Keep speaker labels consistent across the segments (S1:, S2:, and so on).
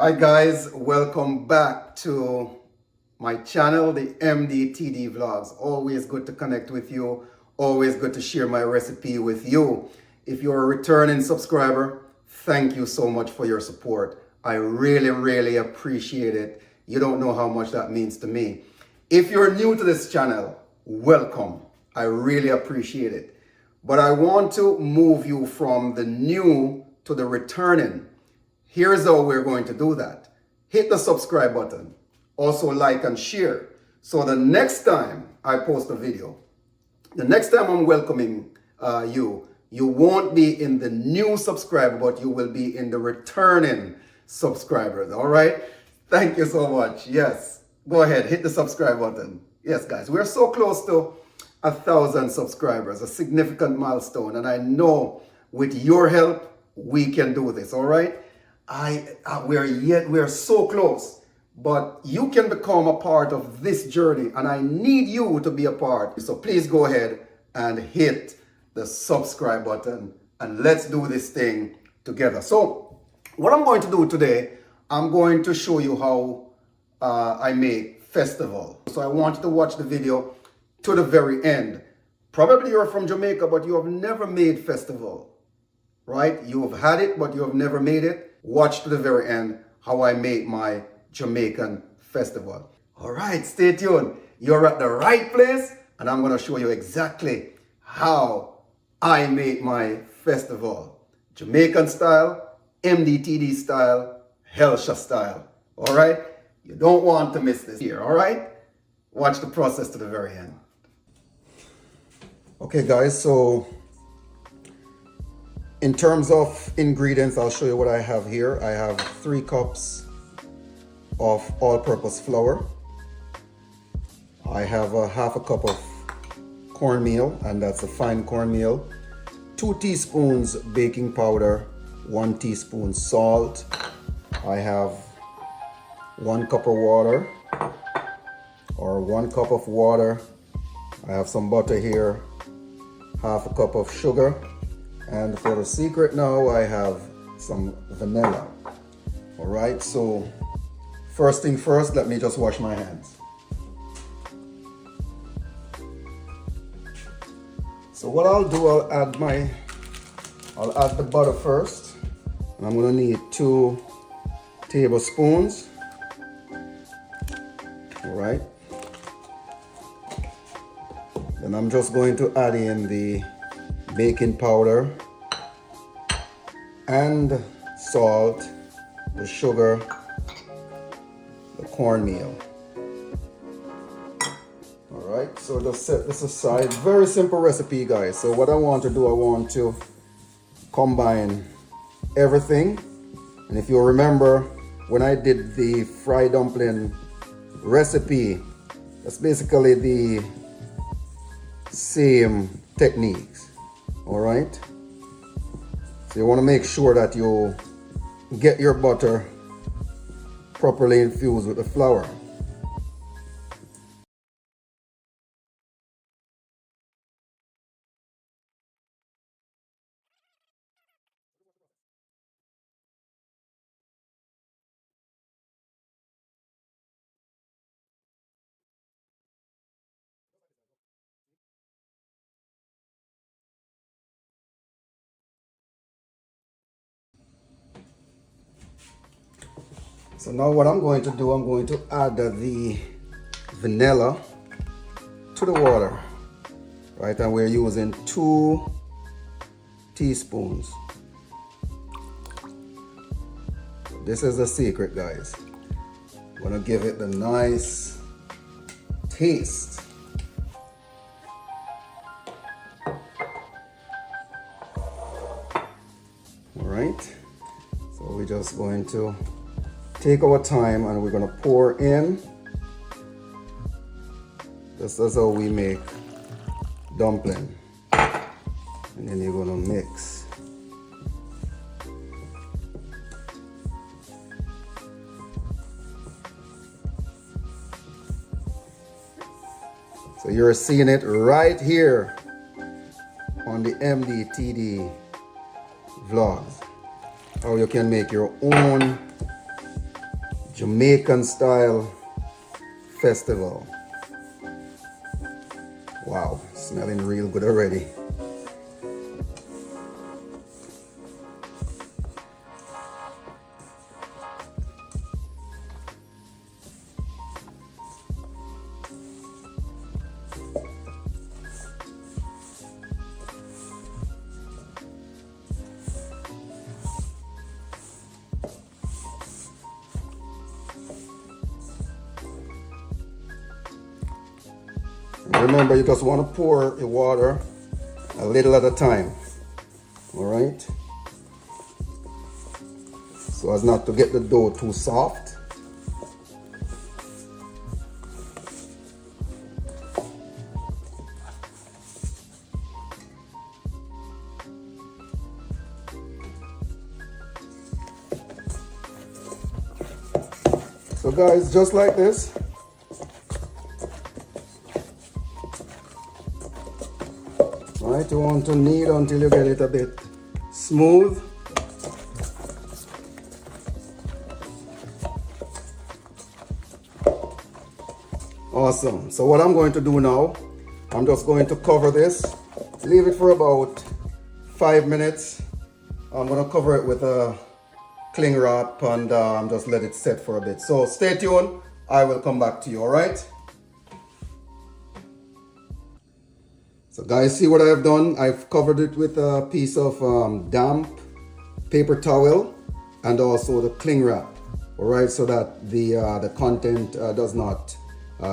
S1: Hi guys, welcome back to my channel, the MDTD vlogs. Always good to connect with you. Always good to share my recipe with you. If you're a returning subscriber, thank you so much for your support. I really appreciate it. You don't know how much that means to me. If you're new to this channel, welcome. I really appreciate it. But I want to move you from the new to the returning. Here's how we're going to do that. Hit the subscribe button. Also like and share. So the next time I post a video, the next time I'm welcoming you won't be in the new subscriber, but you will be in the returning subscribers. All right? Thank you so much. Yes. Go ahead. Hit the subscribe button. Yes, guys. We're so close to 1,000 subscribers, a significant milestone. And I know with your help, we can do this. All right? We're so close, but you can become a part of this journey, and I need you to be a part. So please go ahead and hit the subscribe button, and let's do this thing together. So what I'm going to do today, I'm going to show you how I make festival. So I want you to watch the video to the very end. Probably you're from Jamaica, but you have never made festival, right? You have had it, but you have never made it. Watch to the very end how I make my Jamaican festival. All right, stay tuned. You're at the right place, and I'm going to show you exactly how I make my festival. Jamaican style, MDTD style, Helsha style. All right? You don't want to miss this here, all right? Watch the process to the very end. Okay, guys, so in terms of ingredients, I'll show you what I have here. I have 3 cups of all-purpose flour. I have a half a cup of cornmeal, and that's a fine cornmeal. 2 teaspoons baking powder, 1 teaspoon salt. I have 1 cup of water, or 1 cup of water. I have some butter here, half a cup of sugar. And for the secret now, I have some vanilla. All right, so first thing first, let me just wash my hands. So what I'll do, I'll add the butter first. And I'm gonna need 2 tablespoons. All right. Then I'm just going to add in the baking powder and salt, the sugar, the cornmeal. All right, so just set this aside. Very simple recipe, guys. So what I want to do, I want to combine everything. And if you remember when I did the fried dumpling recipe, that's basically the same techniques. All right, so you want to make sure that you get your butter properly infused with the flour. So now what I'm going to do, I'm going to add the vanilla to the water, right? And we're using 2 teaspoons. This is the secret, guys. I'm gonna give it the nice taste. All right, so we're just going to take our time, and we're going to pour in. This is how we make dumpling. And then you're going to mix. So you're seeing it right here on the MDTD vlogs. How you can make your own Jamaican style festival. Wow, smelling real good already. Remember, you just want to pour the water a little at a time, all right? So as not to get the dough too soft. So guys, just like this. Right, you want to knead until you get it a bit smooth. Awesome. So what I'm going to do now, I'm just going to cover this, leave it for about 5 minutes. I'm going to cover it with a cling wrap and just let it set for a bit. So stay tuned. I will come back to you, all right? So guys, see what I've done? I've covered it with a piece of damp paper towel and also the cling wrap, all right, so that the content does not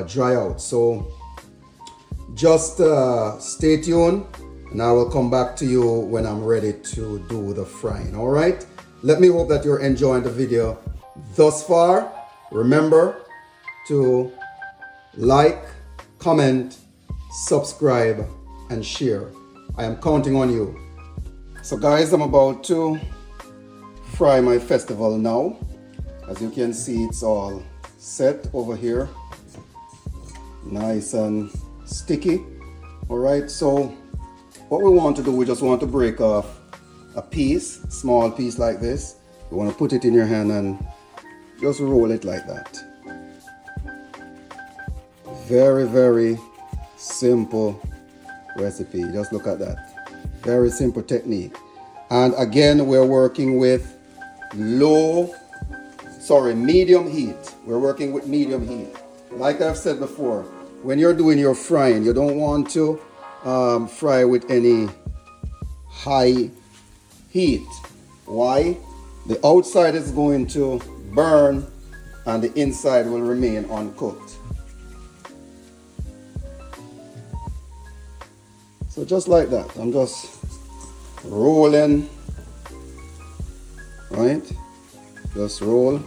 S1: dry out. So just stay tuned and I will come back to you when I'm ready to do the frying, all right? Let me hope that you're enjoying the video thus far. Remember to like, comment, subscribe, and share. I am counting on you. So guys, I'm about to fry my festival now. As you can see, it's all set over here. Nice and sticky. All right, so what we want to do, we just want to break off a piece, small piece like this. You want to put it in your hand and just roll it like that. Very, very simple recipe. Just look at that. Very simple technique. And again, we're working with medium heat. We're working with medium heat. Like I've said before, when you're doing your frying, you don't want to fry with any high heat. Why? The outside is going to burn and the inside will remain uncooked. So just like that, I'm just rolling, right? Just roll.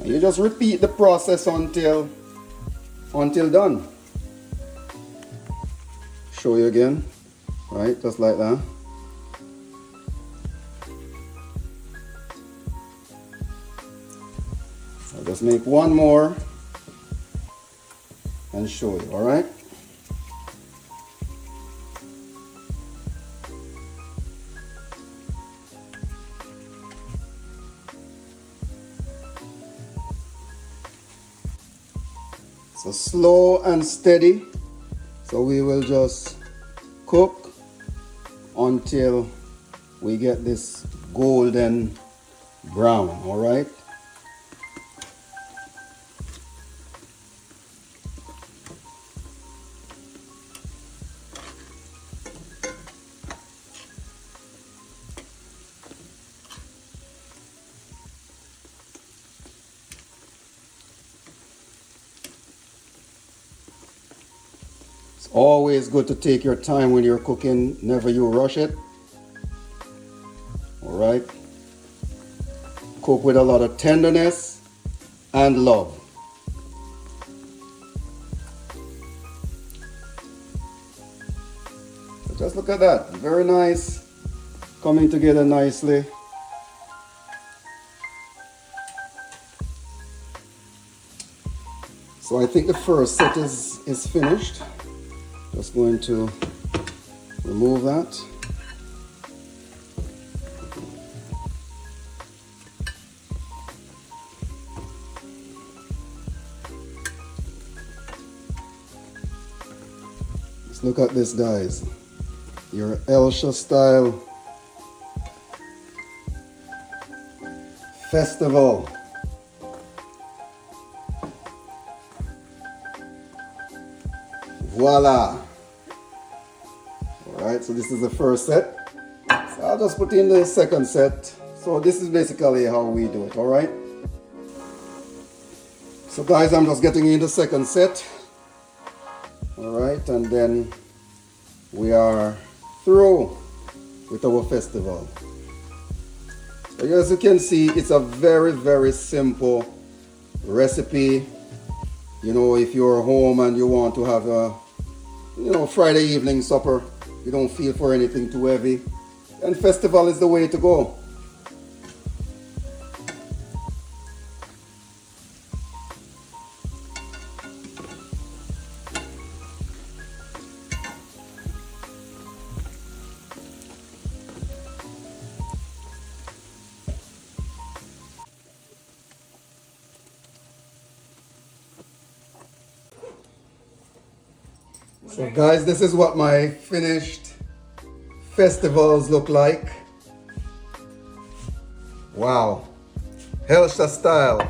S1: And you just repeat the process until done. Show you again, right? Just like that. I'll just make one more and show you, all right? So slow and steady. So we will just cook until we get this golden brown, all right? It's always good to take your time when you're cooking, never you rush it. All right? Cook with a lot of tenderness and love. So just look at that, very nice, coming together nicely. So I think the first set is finished. Just going to Remove that. Let's look at this, guys. Your Elsha style festival. Voila. Alright, so this is the first set. So I'll just put in the second set. So this is basically how we do it, alright? So guys, I'm just getting in the second set. Alright, and then we are through with our festival. So as you can see, it's a very, very simple recipe. You know, if you're home and you want to have a, you know, Friday evening supper, you don't feel for anything too heavy, and festival is the way to go. So guys, this is what my finished festivals look like. Wow. Elsha style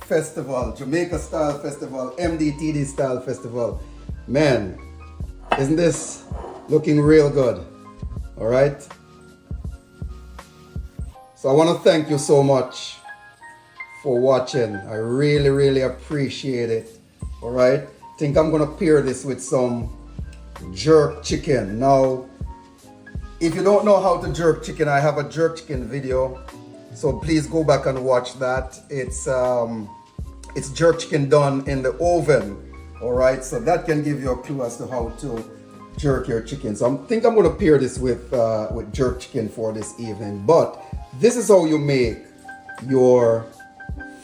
S1: festival, Jamaica style festival, MDTD style festival. Man, isn't this looking real good? All right. So I want to thank you so much for watching. I really, really appreciate it. All right. I think I'm gonna pair this with some jerk chicken. Now, if you don't know how to jerk chicken, I have a jerk chicken video, so please go back and watch that. It's jerk chicken done in the oven. All right, so that can give you a clue as to how to jerk your chicken. So I think I'm gonna pair this with jerk chicken for this evening. But this is how you make your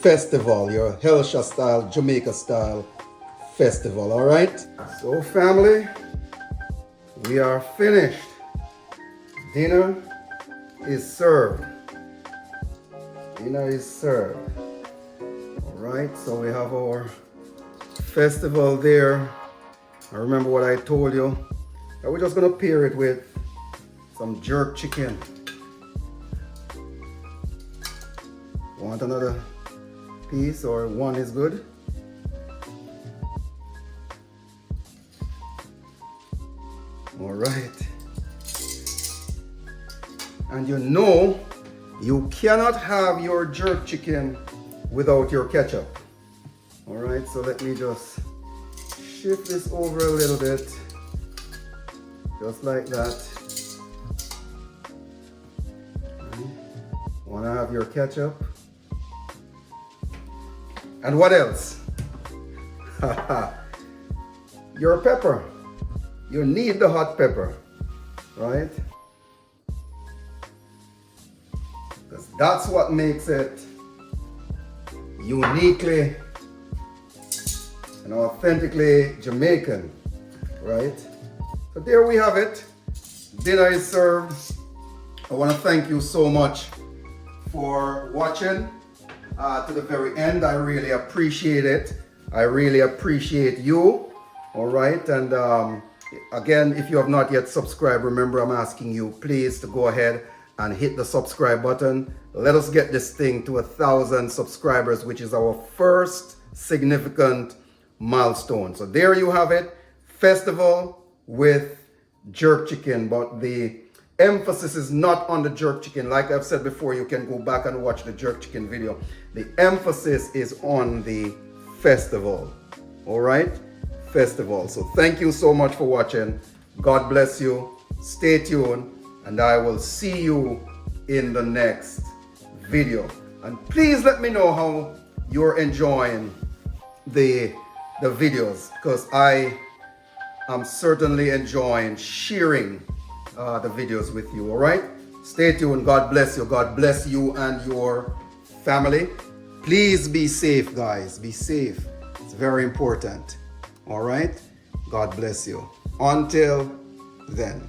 S1: festival, your Elsha style, Jamaica style festival. All right, so family, we are finished. Dinner is served. Dinner is served. All right, so we have our festival there. I remember what I told you, that we're just gonna pair it with some jerk chicken. Want another piece, or one is good? All right. And you know, you cannot have your jerk chicken without your ketchup. All right, so let me just shift this over a little bit, just like that. Right. Wanna have your ketchup. And what else? Your pepper. You need the hot pepper, right? Because that's what makes it uniquely and authentically Jamaican, right? So there we have it. Dinner is served. I want to thank you so much for watching to the very end. I really appreciate it. I really appreciate you. All right, and again, if you have not yet subscribed, remember I'm asking you please to go ahead and hit the subscribe button. Let us get this thing to 1,000 subscribers, which is our first significant milestone. So there you have it, festival with jerk chicken, but the emphasis is not on the jerk chicken. Like I've said before, you can go back and watch the jerk chicken video. The emphasis is on the festival. All right, festival. So thank you so much for watching. God bless you. Stay tuned, and I will see you in the next video. And please let me know how you're enjoying the videos, because I am certainly enjoying sharing the videos with you. All right, stay tuned. God bless you. God bless you and your family. Please be safe, guys. Be safe. It's very important. All right, God bless you. Until then.